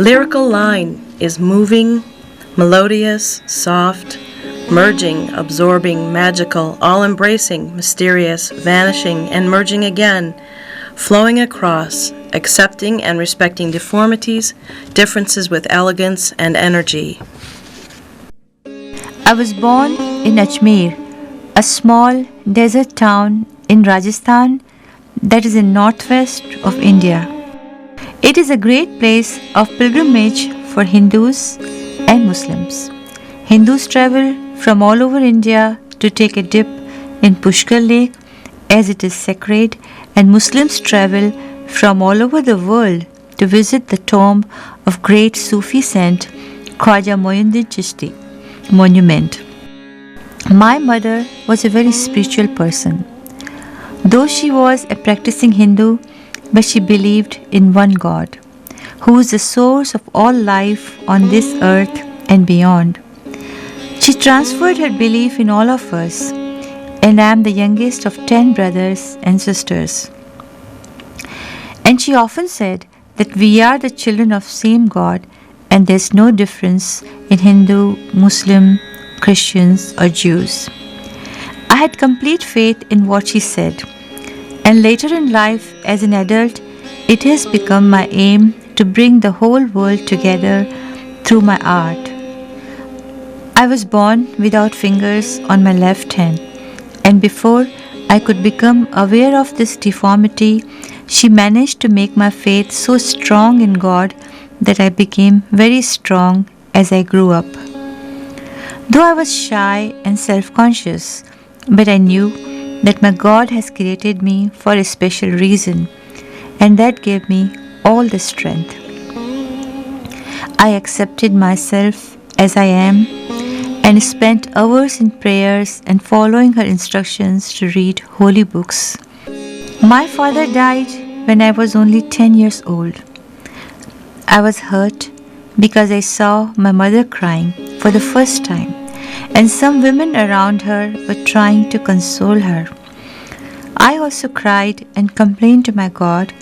lyrical line is moving, melodious, soft, merging, absorbing, magical, all-embracing, mysterious, vanishing, and merging again, flowing across, accepting and respecting deformities, differences with elegance and energy. I was born in Ajmer, a small desert town in Rajasthan that is in northwest of India. It is a great place of pilgrimage for Hindus and Muslims. Hindus travel from all over India to take a dip in Pushkar Lake as it is sacred, and Muslims travel from all over the world to visit the tomb of great Sufi saint Khwaja Moinuddin Chishti monument. My mother was a very spiritual person. Though she was a practicing Hindu, but she believed in one God, who is the source of all life on this earth and beyond. She transferred her belief in all of us, and I am the youngest of 10 brothers and sisters. And she often said that we are the children of same God and there's no difference in Hindu, Muslim, Christians or Jews. I had complete faith in what she said, and later in life as an adult, it has become my aim to bring the whole world together through my art. I was born without fingers on my left hand, and before I could become aware of this deformity, she managed to make my faith so strong in God that I became very strong as I grew up. Though I was shy and self-conscious, but I knew that my God has created me for a special reason, and that gave me all the strength. I accepted myself as I am and spent hours in prayers and following her instructions to read holy books. My father died when I was only 10 years old. I was hurt because I saw my mother crying for the first time, and some women around her were trying to console her. I also cried and complained to my God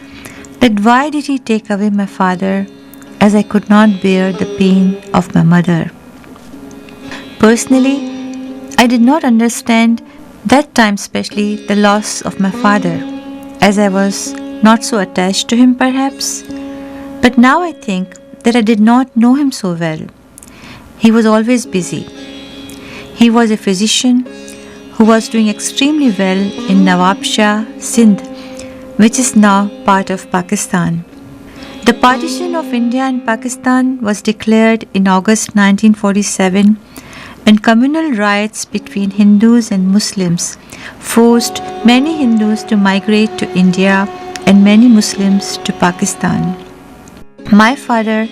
that why did He take away my father, as I could not bear the pain of my mother. Personally, I did not understand that time, especially the loss of my father, as I was not so attached to him perhaps. But now I think that I did not know him so well. He was always busy. He was a physician who was doing extremely well in Nawabshah, Sindh, which is now part of Pakistan. The partition of India and Pakistan was declared in August 1947, and communal riots between Hindus and Muslims forced many Hindus to migrate to India and many Muslims to Pakistan. My father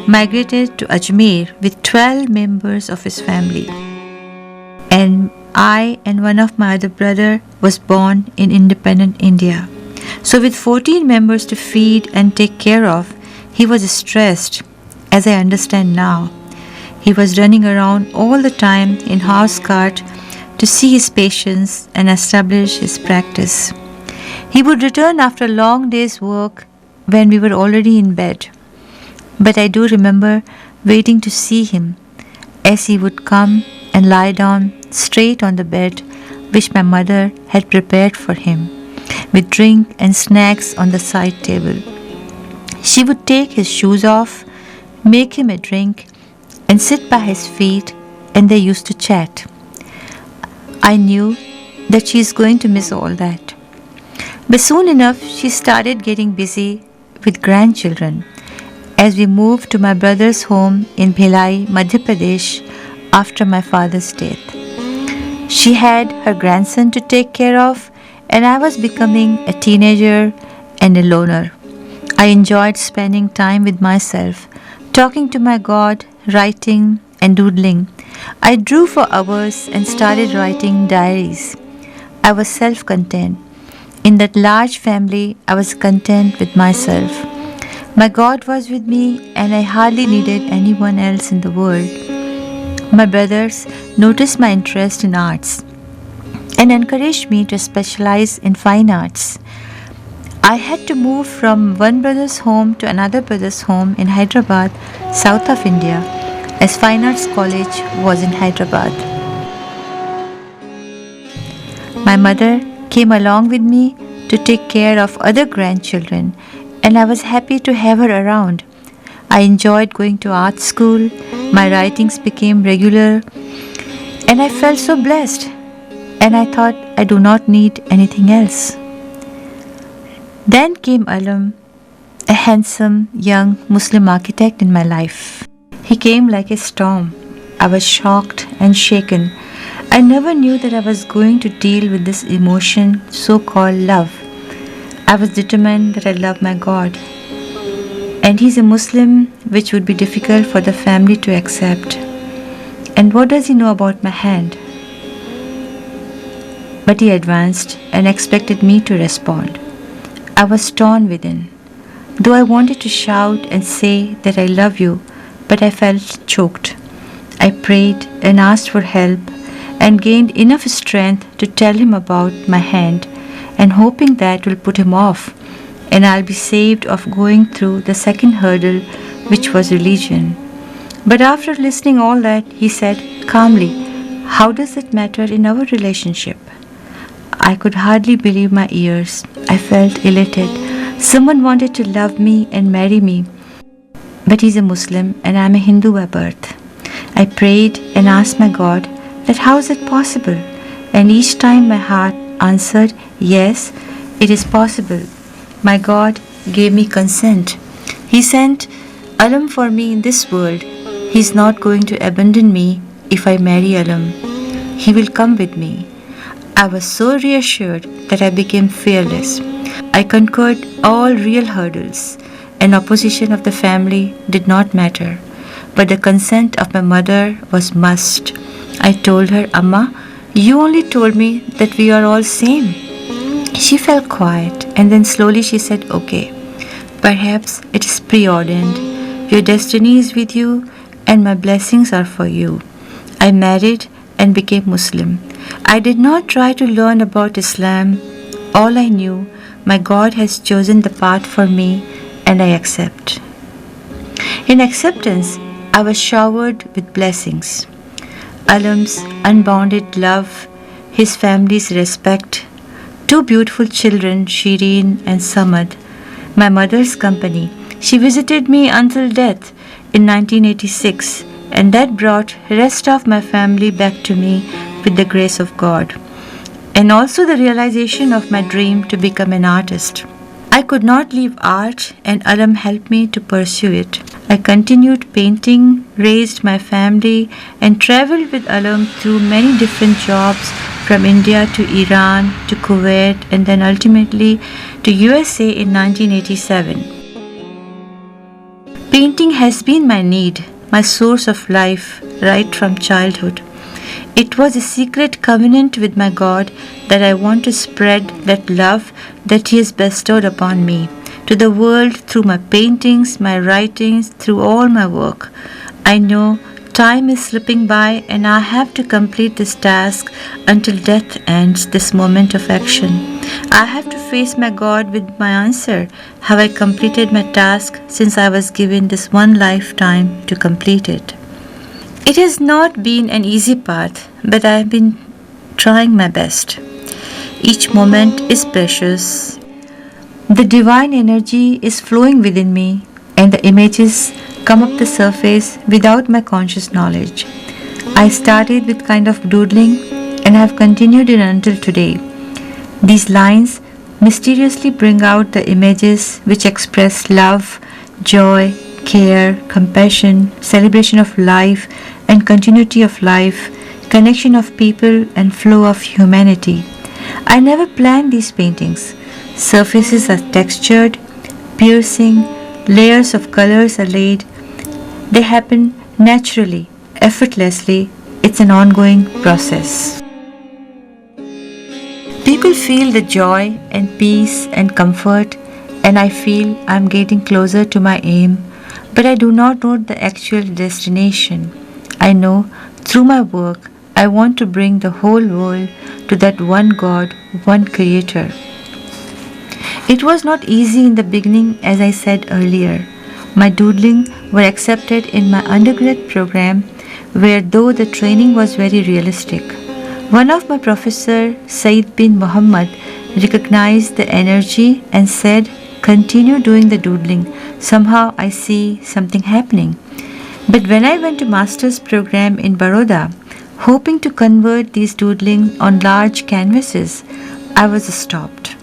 migrated to Ajmer with 12 members of his family, and I and one of my other brother was born in independent India. So with 14 members to feed and take care of, he was stressed, as I understand now. He was running around all the time in house cart to see his patients and establish his practice. He would return after a long day's work when we were already in bed. But I do remember waiting to see him as he would come and lie down straight on the bed which my mother had prepared for him, with drink and snacks on the side table. She would take his shoes off, make him a drink, and sit by his feet, and they used to chat. I knew that she is going to miss all that. But soon enough, she started getting busy with grandchildren as we moved to my brother's home in Bhilai, Madhya Pradesh after my father's death. She had her grandson to take care of, and I was becoming a teenager and a loner. I enjoyed spending time with myself, talking to my God, writing and doodling. I drew for hours and started writing diaries. I was self-content. In that large family, I was content with myself. My God was with me, and I hardly needed anyone else in the world. My brothers noticed my interest in arts and encouraged me to specialize in fine arts. I had to move from one brother's home to another brother's home in Hyderabad, south of India, as Fine Arts College was in Hyderabad. My mother came along with me to take care of other grandchildren, and I was happy to have her around. I enjoyed going to art school, my writings became regular, and I felt so blessed. And I thought I do not need anything else. Then came Alam, a handsome young Muslim architect in my life. He came like a storm. I was shocked and shaken. I never knew that I was going to deal with this emotion so called love. I was determined that I love my God. And he's a Muslim, which would be difficult for the family to accept. And what does he know about my hand? But he advanced and expected me to respond. I was torn within. Though I wanted to shout and say that I love you, but I felt choked. I prayed and asked for help and gained enough strength to tell him about my hand and hoping that will put him off and I'll be saved of going through the second hurdle, which was religion. But after listening all that, he said calmly, "How does it matter in our relationship?" I could hardly believe my ears. I felt elated. Someone wanted to love me and marry me. But he's a Muslim and I'm a Hindu by birth. I prayed and asked my God that how is it possible? And each time my heart answered, yes, it is possible. My God gave me consent. He sent Alam for me in this world. He's not going to abandon me if I marry Alam. He will come with me. I was so reassured that I became fearless. I conquered all real hurdles, and opposition of the family did not matter. But the consent of my mother was must. I told her, "Amma, you only told me that we are all same." She fell quiet and then slowly she said, "Okay, perhaps it is preordained. Your destiny is with you and my blessings are for you." I married and became Muslim. I did not try to learn about Islam. All I knew, my God has chosen the path for me and I accept. In acceptance, I was showered with blessings. Alam's unbounded love, his family's respect, two beautiful children, Shireen and Samad, my mother's company. She visited me until death in 1986, and that brought rest of my family back to me with the grace of God, and also the realization of my dream to become an artist. I could not leave art, and Alam helped me to pursue it. I continued painting, raised my family, and traveled with Alam through many different jobs from India to Iran to Kuwait and then ultimately to USA in 1987. Painting has been my need, my source of life right from childhood. It was a secret covenant with my God that I want to spread that love that He has bestowed upon me to the world through my paintings, my writings, through all my work. I know time is slipping by and I have to complete this task until death ends this moment of action. I have to face my God with my answer. Have I completed my task since I was given this one lifetime to complete it? It has not been an easy path, but I have been trying my best. Each moment is precious. The divine energy is flowing within me, and the images come up the surface without my conscious knowledge. I started with kind of doodling and have continued it until today. These lines mysteriously bring out the images which express love, joy, care, compassion, celebration of life and continuity of life, connection of people and flow of humanity. I never planned these paintings. Surfaces are textured, piercing, layers of colors are laid. They happen naturally, effortlessly. It's an ongoing process. People feel the joy and peace and comfort, and I feel I'm getting closer to my aim, but I do not know the actual destination. I know through my work I want to bring the whole world to that one God, one Creator. It was not easy in the beginning, as I said earlier. My doodling were accepted in my undergrad program, where though the training was very realistic. One of my professor, Said bin Muhammad, recognized the energy and said, "Continue doing the doodling. Somehow I see something happening." But when I went to master's program in Baroda, hoping to convert these doodling on large canvases, I was stopped.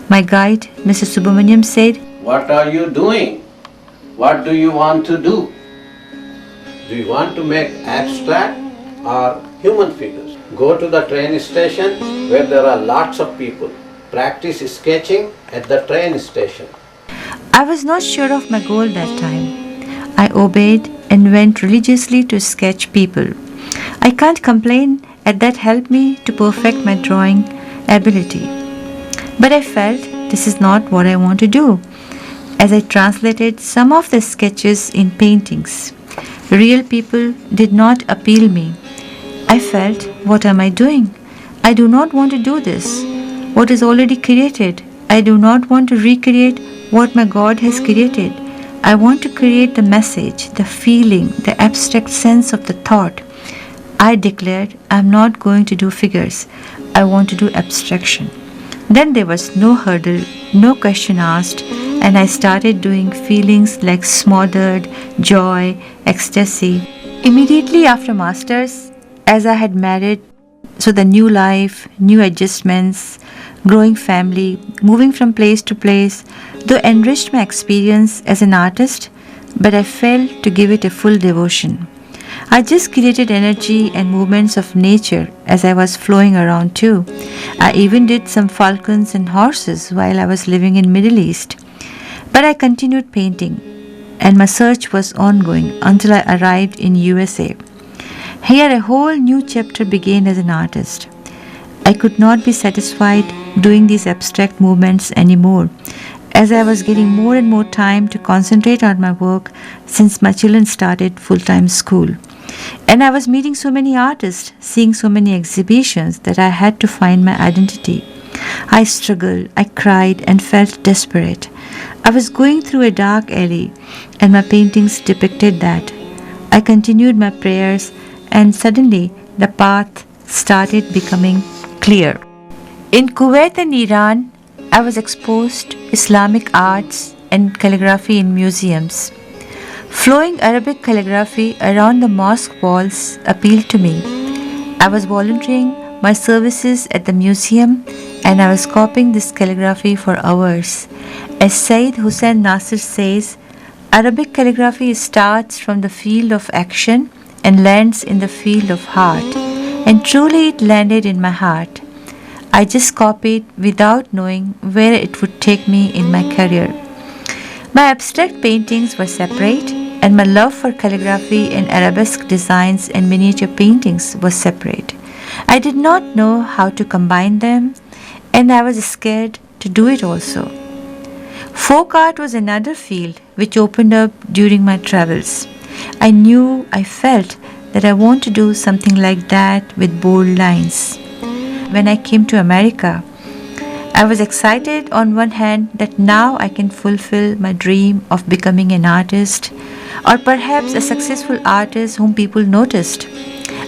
My guide, Mr. Subramaniam, said, What are you doing? What do you want to do? Do you want to make abstract or human figures? Go to the train station where there are lots of people. Practice sketching at the train station. I was not sure of my goal that time. I obeyed and went religiously to sketch people. I can't complain, as that helped me to perfect my drawing ability. But I felt this is not what I want to do, as I translated some of the sketches in paintings. Real people did not appeal me. I felt, what am I doing? I do not want to do this. What is already created? I do not want to recreate what my God has created. I want to create the message, the feeling, the abstract sense of the thought. I declared, I am not going to do figures. I want to do abstraction. Then there was no hurdle, no question asked, and I started doing feelings like smothered, joy, ecstasy. Immediately after masters, as I had married, so the new life, new adjustments, growing family, moving from place to place, though enriched my experience as an artist, but I failed to give it a full devotion. I just created energy and movements of nature as I was flowing around too. I even did some falcons and horses while I was living in Middle East. But I continued painting, and my search was ongoing until I arrived in USA. Here a whole new chapter began as an artist. I could not be satisfied doing these abstract movements anymore, as I was getting more and more time to concentrate on my work since my children started full-time school. And I was meeting so many artists, seeing so many exhibitions that I had to find my identity. I struggled, I cried and felt desperate. I was going through a dark alley and my paintings depicted that. I continued my prayers and suddenly the path started becoming clear. In Kuwait and Iran, I was exposed to Islamic arts and calligraphy in museums. Flowing Arabic calligraphy around the mosque walls appealed to me. I was volunteering my services at the museum and I was copying this calligraphy for hours. As Sayyid Hussein Nasir says, Arabic calligraphy starts from the field of action and lands in the field of heart. And truly it landed in my heart. I just copied without knowing where it would take me in my career. My abstract paintings were separate, and my love for calligraphy and arabesque designs and miniature paintings was separate. I did not know how to combine them, and I was scared to do it also. Folk art was another field which opened up during my travels. I felt that I want to do something like that with bold lines. When I came to America, I was excited on one hand that now I can fulfill my dream of becoming an artist or perhaps a successful artist whom people noticed.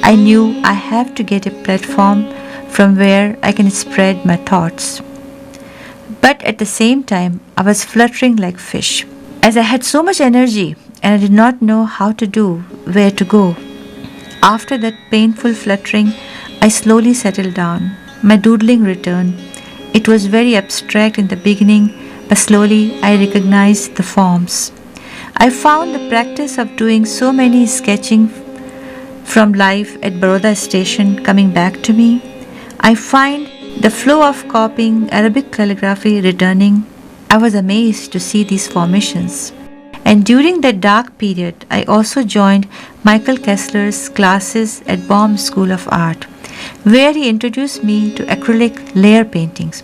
I knew I have to get a platform from where I can spread my thoughts. But at the same time, I was fluttering like fish, as I had so much energy and I did not know how to do, where to go. After that painful fluttering, I slowly settled down. My doodling returned. It was very abstract in the beginning, but slowly I recognized the forms. I found the practice of doing so many sketching from life at Baroda station coming back to me. I find the flow of copying Arabic calligraphy returning. I was amazed to see these formations. And during that dark period, I also joined Michael Kessler's classes at Baum School of Art, where he introduced me to acrylic layer paintings.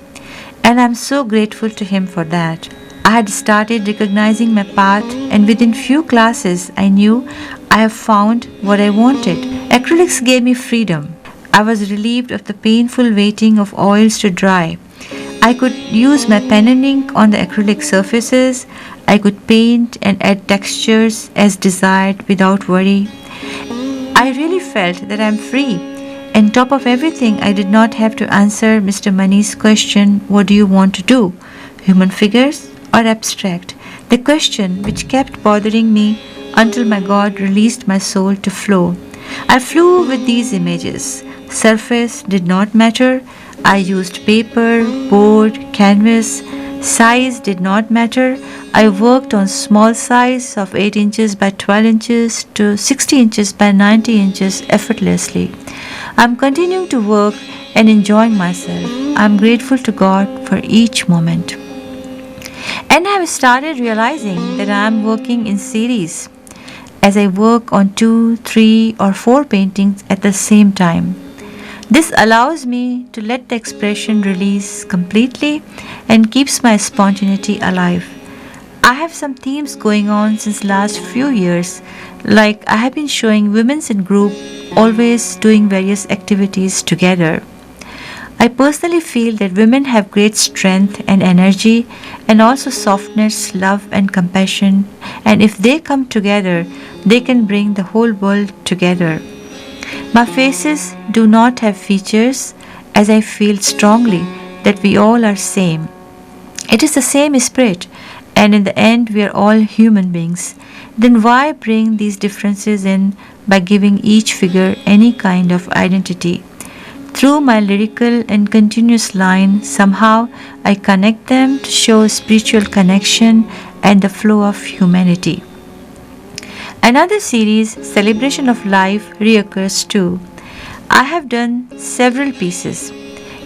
And I'm so grateful to him for that. I had started recognizing my path, and within few classes, I knew I have found what I wanted. Acrylics gave me freedom. I was relieved of the painful waiting of oils to dry. I could use my pen and ink on the acrylic surfaces. I could paint and add textures as desired without worry. I really felt that I'm free. And top of everything, I did not have to answer Mr. Money's question, what do you want to do? Human figures or abstract? The question which kept bothering me until my God released my soul to flow. I flew with these images. Surface did not matter. I used paper, board, canvas. Size did not matter. I worked on small size of 8 inches by 12 inches to 60 inches by 90 inches effortlessly. I'm continuing to work and enjoying myself. I'm grateful to God for each moment. And I have started realizing that I am working in series as I work on 2, 3, or 4 paintings at the same time. This allows me to let the expression release completely and keeps my spontaneity alive. I have some themes going on since last few years, like I have been showing women's in group always doing various activities together. I personally feel that women have great strength and energy and also softness, love and compassion, and if they come together, they can bring the whole world together. My faces do not have features as I feel strongly that we all are same. It is the same spirit and in the end we are all human beings. Then why bring these differences in by giving each figure any kind of identity? Through my lyrical and continuous line, somehow I connect them to show spiritual connection and the flow of humanity. Another series, Celebration of Life, reoccurs too. I have done several pieces.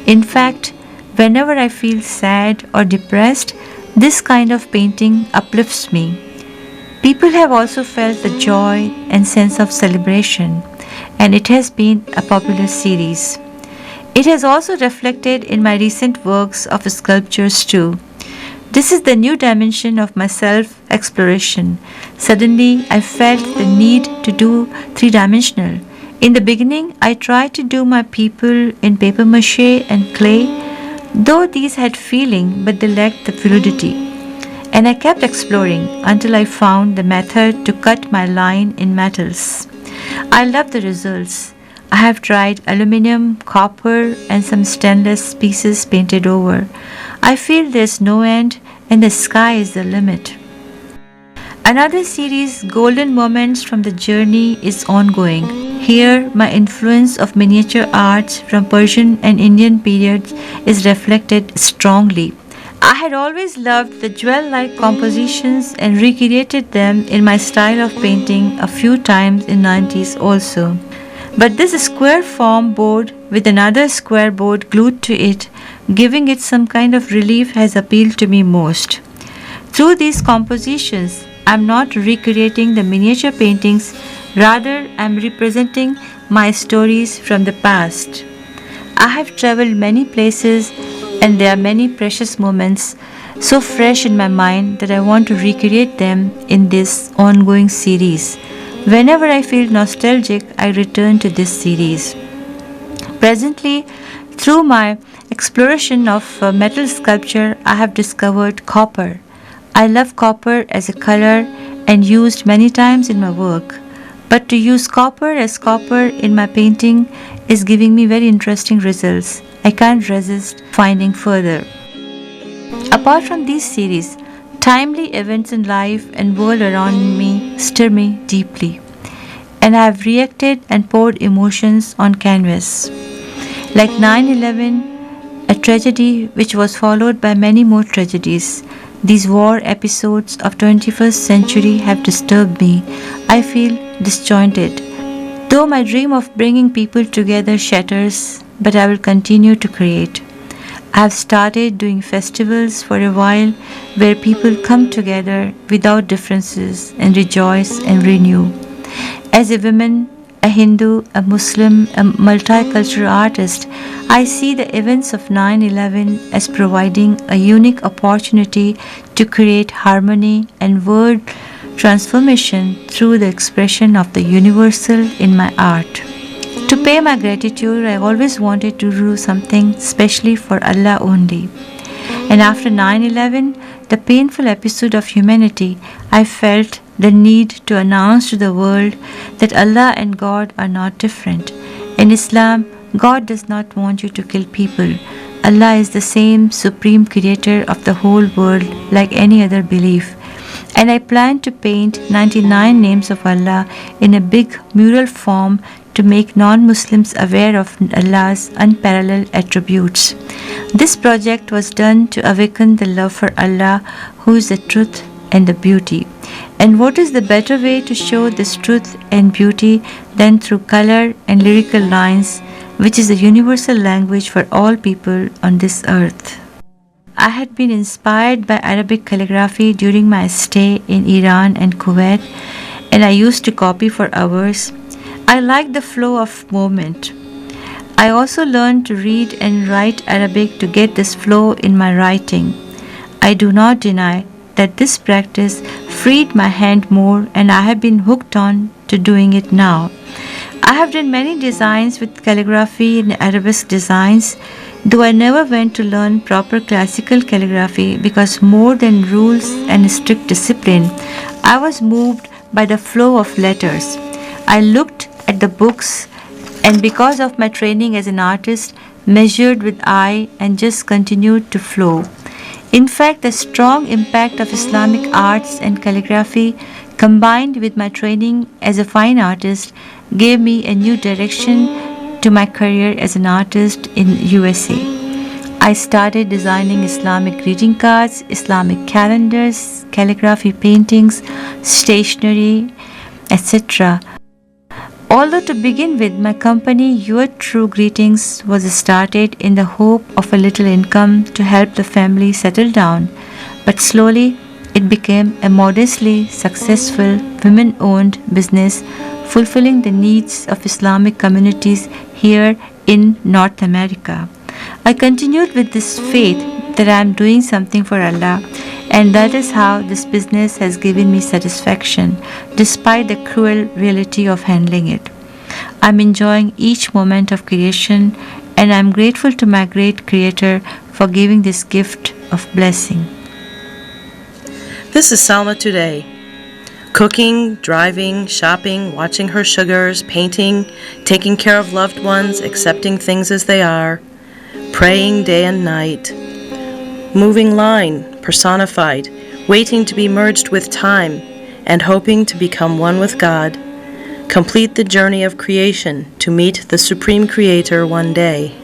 In fact, whenever I feel sad or depressed, this kind of painting uplifts me. People have also felt the joy and sense of celebration, and it has been a popular series. It has also reflected in my recent works of sculptures too. This is the new dimension of my self exploration. Suddenly, I felt the need to do three-dimensional. In the beginning, I tried to do my people in paper mache and clay, though these had feeling but they lacked the fluidity. And I kept exploring until I found the method to cut my line in metals. I love the results. I have tried aluminum, copper, and some stainless pieces painted over. I feel there's no end and the sky is the limit. Another series, Golden Moments from the Journey, is ongoing. Here, my influence of miniature arts from Persian and Indian periods is reflected strongly. I had always loved the jewel-like compositions and recreated them in my style of painting a few times in 90s also. But this square form board with another square board glued to it, giving it some kind of relief, has appealed to me most. Through these compositions, I am not recreating the miniature paintings, rather I am representing my stories from the past. I have traveled many places and there are many precious moments so fresh in my mind that I want to recreate them in this ongoing series. Whenever I feel nostalgic, I return to this series. Presently, through my exploration of metal sculpture, I have discovered copper. I love copper as a color and used many times in my work. But to use copper as copper in my painting is giving me very interesting results. I can't resist finding further. Apart from these series, timely events in life and world around me stir me deeply, and I have reacted and poured emotions on canvas. Like 9/11, a tragedy which was followed by many more tragedies. These war episodes of 21st century have disturbed me. I feel disjointed. Though my dream of bringing people together shatters, but I will continue to create. I have started doing festivals for a while where people come together without differences and rejoice and renew. As a woman, a Hindu, a Muslim, a multicultural artist, I see the events of 9/11 as providing a unique opportunity to create harmony and world transformation through the expression of the universal in my art. To pay my gratitude, I always wanted to do something specially for Allah only. And after 9/11, the painful episode of humanity, I felt the need to announce to the world that Allah and God are not different. In Islam, God does not want you to kill people. Allah is the same supreme creator of the whole world like any other belief. And I plan to paint 99 names of Allah in a big mural form to make non-Muslims aware of Allah's unparalleled attributes. This project was done to awaken the love for Allah, who is the truth and the beauty. And what is the better way to show this truth and beauty than through color and lyrical lines, which is the universal language for all people on this earth. I had been inspired by Arabic calligraphy during my stay in Iran and Kuwait, and I used to copy for hours. I liked the flow of movement. I also learned to read and write Arabic to get this flow in my writing. I do not deny that this practice freed my hand more, and I have been hooked on to doing it now. I have done many designs with calligraphy and Arabic designs, though I never went to learn proper classical calligraphy because more than rules and strict discipline, I was moved by the flow of letters. I looked at the books and because of my training as an artist, measured with eye and just continued to flow. In fact, the strong impact of Islamic arts and calligraphy combined with my training as a fine artist gave me a new direction to my career as an artist in USA. I started designing Islamic greeting cards, Islamic calendars, calligraphy paintings, stationery, etc. Although to begin with, my company Your True Greetings was started in the hope of a little income to help the family settle down, but slowly it became a modestly successful women-owned business fulfilling the needs of Islamic communities here in North America. I continued with this faith that I am doing something for Allah, and that is how this business has given me satisfaction despite the cruel reality of handling it. I am enjoying each moment of creation, and I am grateful to my great Creator for giving this gift of blessing. This is Salma today. Cooking, driving, shopping, watching her sugars, painting, taking care of loved ones, accepting things as they are, praying day and night, moving line, personified, waiting to be merged with time, and hoping to become one with God, complete the journey of creation to meet the Supreme Creator one day.